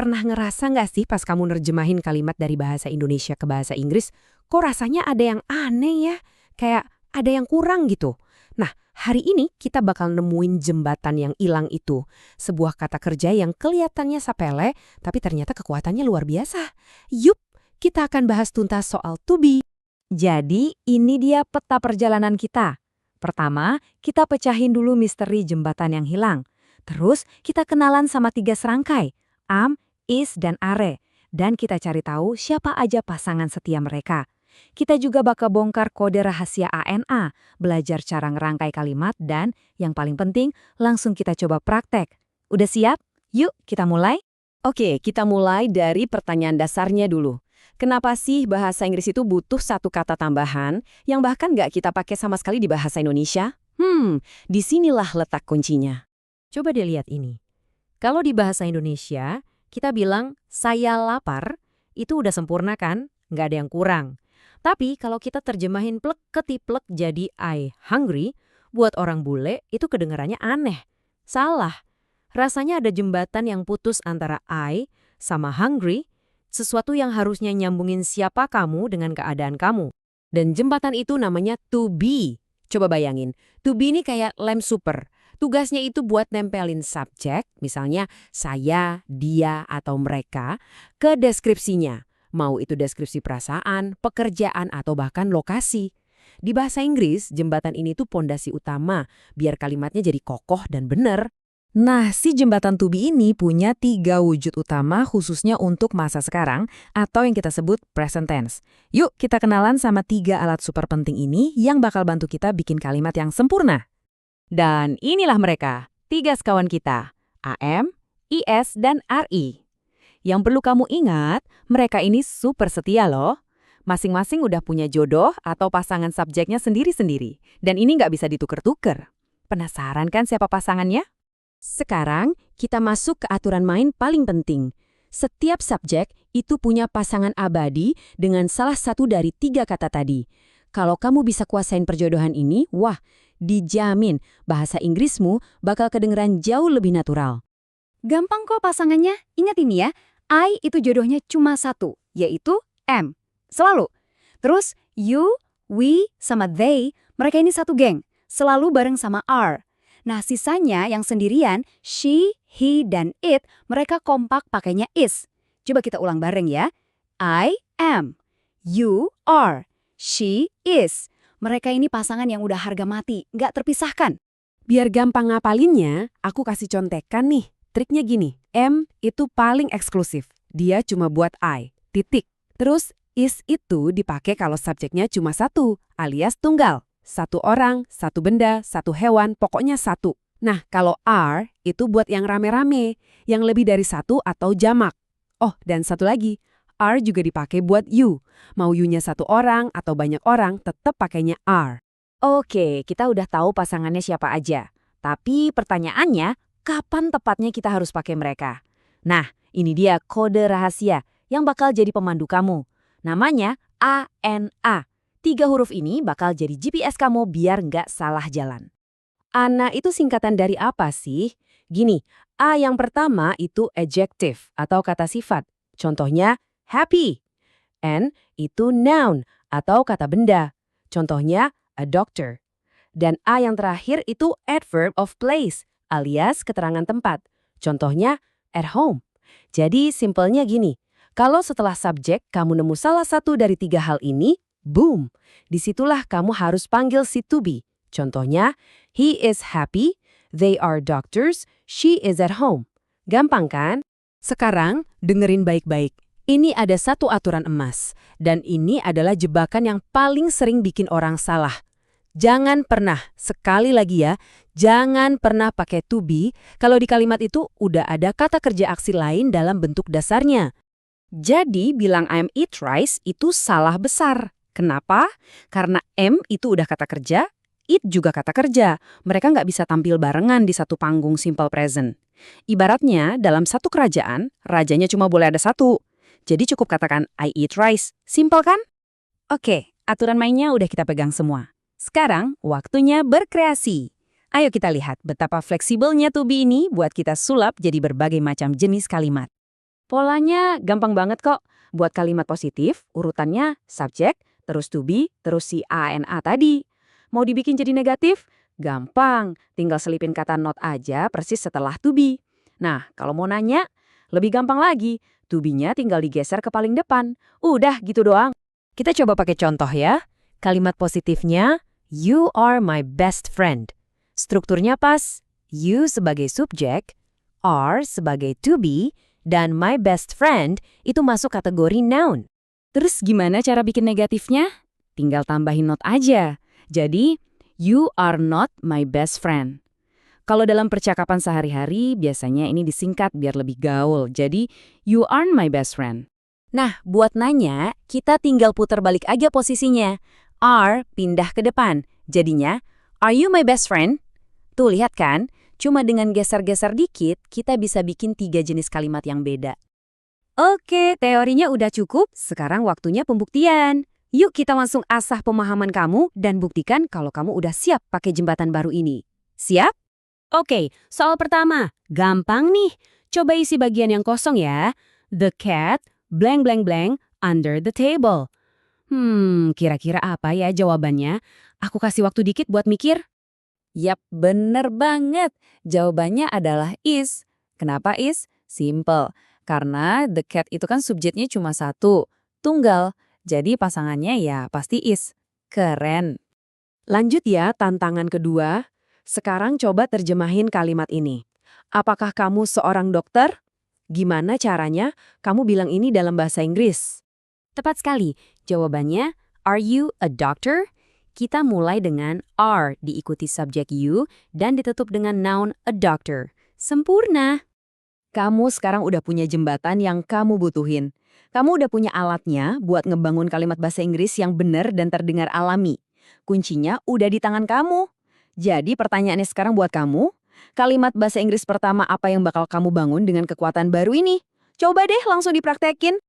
Pernah ngerasa nggak sih pas kamu nerjemahin kalimat dari bahasa Indonesia ke bahasa Inggris, kok rasanya ada yang aneh ya? Kayak ada yang kurang gitu. Nah, hari ini kita bakal nemuin jembatan yang hilang itu. Sebuah kata kerja yang kelihatannya sepele, tapi ternyata kekuatannya luar biasa. Yup, kita akan bahas tuntas soal to be. Jadi, ini dia peta perjalanan kita. Pertama, kita pecahin dulu misteri jembatan yang hilang. Terus, kita kenalan sama 3 serangkai, am, is, dan are. Dan kita cari tahu siapa aja pasangan setia mereka. Kita juga bakal bongkar kode rahasia ANA, belajar cara ngerangkai kalimat, dan yang paling penting, langsung kita coba praktek. Udah siap? Yuk, kita mulai. Oke, kita mulai dari pertanyaan dasarnya dulu. Kenapa sih bahasa Inggris itu butuh satu kata tambahan yang bahkan nggak kita pakai sama sekali di bahasa Indonesia? Disinilah letak kuncinya. Coba deh lihat ini. Kalau di bahasa Indonesia, kita bilang saya lapar, itu udah sempurna kan? Nggak ada yang kurang. Tapi kalau kita terjemahin plek ketiplek jadi I hungry, buat orang bule itu kedengarannya aneh. Salah. Rasanya ada jembatan yang putus antara I sama hungry, sesuatu yang harusnya nyambungin siapa kamu dengan keadaan kamu. Dan jembatan itu namanya to be. Coba bayangin, to be ini kayak lem super. Tugasnya itu buat nempelin subjek, misalnya saya, dia, atau mereka, ke deskripsinya. Mau itu deskripsi perasaan, pekerjaan, atau bahkan lokasi. Di bahasa Inggris, jembatan ini tuh pondasi utama, biar kalimatnya jadi kokoh dan bener. Nah, si jembatan to be ini punya 3 wujud utama khususnya untuk masa sekarang atau yang kita sebut present tense. Yuk, kita kenalan sama 3 alat super penting ini yang bakal bantu kita bikin kalimat yang sempurna. Dan inilah mereka, 3 sekawan kita, AM, IS, dan RI. Yang perlu kamu ingat, mereka ini super setia loh. Masing-masing udah punya jodoh atau pasangan subjeknya sendiri-sendiri. Dan ini nggak bisa ditukar-tukar. Penasaran kan siapa pasangannya? Sekarang, kita masuk ke aturan main paling penting. Setiap subjek itu punya pasangan abadi dengan salah satu dari 3 kata tadi. Kalau kamu bisa kuasain perjodohan ini, wah, dijamin bahasa Inggrismu bakal kedengeran jauh lebih natural. Gampang kok pasangannya. Ingat ini ya, I itu jodohnya cuma satu, yaitu am. Selalu. Terus you, we, sama they, mereka ini satu geng. Selalu bareng sama are. Nah, sisanya yang sendirian, she, he, dan it, mereka kompak pakainya is. Coba kita ulang bareng ya. I am. You are. She is. Mereka ini pasangan yang udah harga mati, nggak terpisahkan. Biar gampang ngapalinnya, aku kasih contekan nih. Triknya gini, am itu paling eksklusif. Dia cuma buat I, titik. Terus is itu dipakai kalau subjeknya cuma satu, alias tunggal. Satu orang, satu benda, satu hewan, pokoknya satu. Nah, kalau are itu buat yang rame-rame, yang lebih dari satu atau jamak. Oh, dan satu lagi, are juga dipakai buat you. Mau you-nya satu orang atau banyak orang, tetap pakainya are. Oke, kita udah tahu pasangannya siapa aja. Tapi pertanyaannya, kapan tepatnya kita harus pakai mereka? Nah, ini dia kode rahasia yang bakal jadi pemandu kamu. Namanya ANA. 3 huruf ini bakal jadi GPS kamu biar nggak salah jalan. ANA itu singkatan dari apa sih? Gini, A yang pertama itu adjective atau kata sifat. Contohnya happy. N itu noun atau kata benda. Contohnya a doctor. Dan A yang terakhir itu adverb of place alias keterangan tempat. Contohnya at home. Jadi simpelnya gini, kalau setelah subjek kamu nemu salah satu dari 3 hal ini, boom, disitulah kamu harus panggil si to be. Contohnya, he is happy, they are doctors, she is at home. Gampang kan? Sekarang dengerin baik-baik. Ini ada satu aturan emas, dan ini adalah jebakan yang paling sering bikin orang salah. Jangan pernah, sekali lagi ya, jangan pernah pakai to be kalau di kalimat itu udah ada kata kerja aksi lain dalam bentuk dasarnya. Jadi bilang I'm eat rice itu salah besar. Kenapa? Karena am itu udah kata kerja, eat juga kata kerja. Mereka nggak bisa tampil barengan di satu panggung simple present. Ibaratnya dalam satu kerajaan, rajanya cuma boleh ada satu. Jadi cukup katakan I eat rice. Simple kan? Oke, aturan mainnya udah kita pegang semua. Sekarang, waktunya berkreasi. Ayo kita lihat betapa fleksibelnya to be ini buat kita sulap jadi berbagai macam jenis kalimat. Polanya gampang banget kok. Buat kalimat positif, urutannya subjek, terus to be, terus si A and A tadi. Mau dibikin jadi negatif? Gampang, tinggal selipin kata not aja persis setelah to be. Nah, kalau mau nanya, lebih gampang lagi. To be-nya tinggal digeser ke paling depan. Udah gitu doang. Kita coba pakai contoh ya. Kalimat positifnya, you are my best friend. Strukturnya pas, you sebagai subjek, are sebagai to be, dan my best friend itu masuk kategori noun. Terus gimana cara bikin negatifnya? Tinggal tambahin not aja. Jadi, you are not my best friend. Kalau dalam percakapan sehari-hari, biasanya ini disingkat biar lebih gaul. Jadi, you aren't my best friend. Nah, buat nanya, kita tinggal putar balik aja posisinya. Are pindah ke depan. Jadinya, are you my best friend? Tuh, lihat kan? Cuma dengan geser-geser dikit, kita bisa bikin 3 jenis kalimat yang beda. Oke, teorinya udah cukup. Sekarang waktunya pembuktian. Yuk kita langsung asah pemahaman kamu dan buktikan kalau kamu udah siap pakai jembatan baru ini. Siap? Oke, soal pertama. Gampang nih. Coba isi bagian yang kosong ya. The cat blank blank blank under the table. Kira-kira apa ya jawabannya? Aku kasih waktu dikit buat mikir. Yap, bener banget. Jawabannya adalah is. Kenapa is? Simple. Karena the cat itu kan subjeknya cuma satu, tunggal. Jadi pasangannya ya pasti is. Keren. Lanjut ya, tantangan kedua. Sekarang coba terjemahin kalimat ini. Apakah kamu seorang dokter? Gimana caranya kamu bilang ini dalam bahasa Inggris? Tepat sekali. Jawabannya, are you a doctor? Kita mulai dengan are diikuti subjek you dan ditutup dengan noun a doctor. Sempurna. Kamu sekarang udah punya jembatan yang kamu butuhin. Kamu udah punya alatnya buat ngebangun kalimat bahasa Inggris yang benar dan terdengar alami. Kuncinya udah di tangan kamu. Jadi pertanyaannya sekarang buat kamu, kalimat bahasa Inggris pertama apa yang bakal kamu bangun dengan kekuatan baru ini? Coba deh langsung dipraktekin.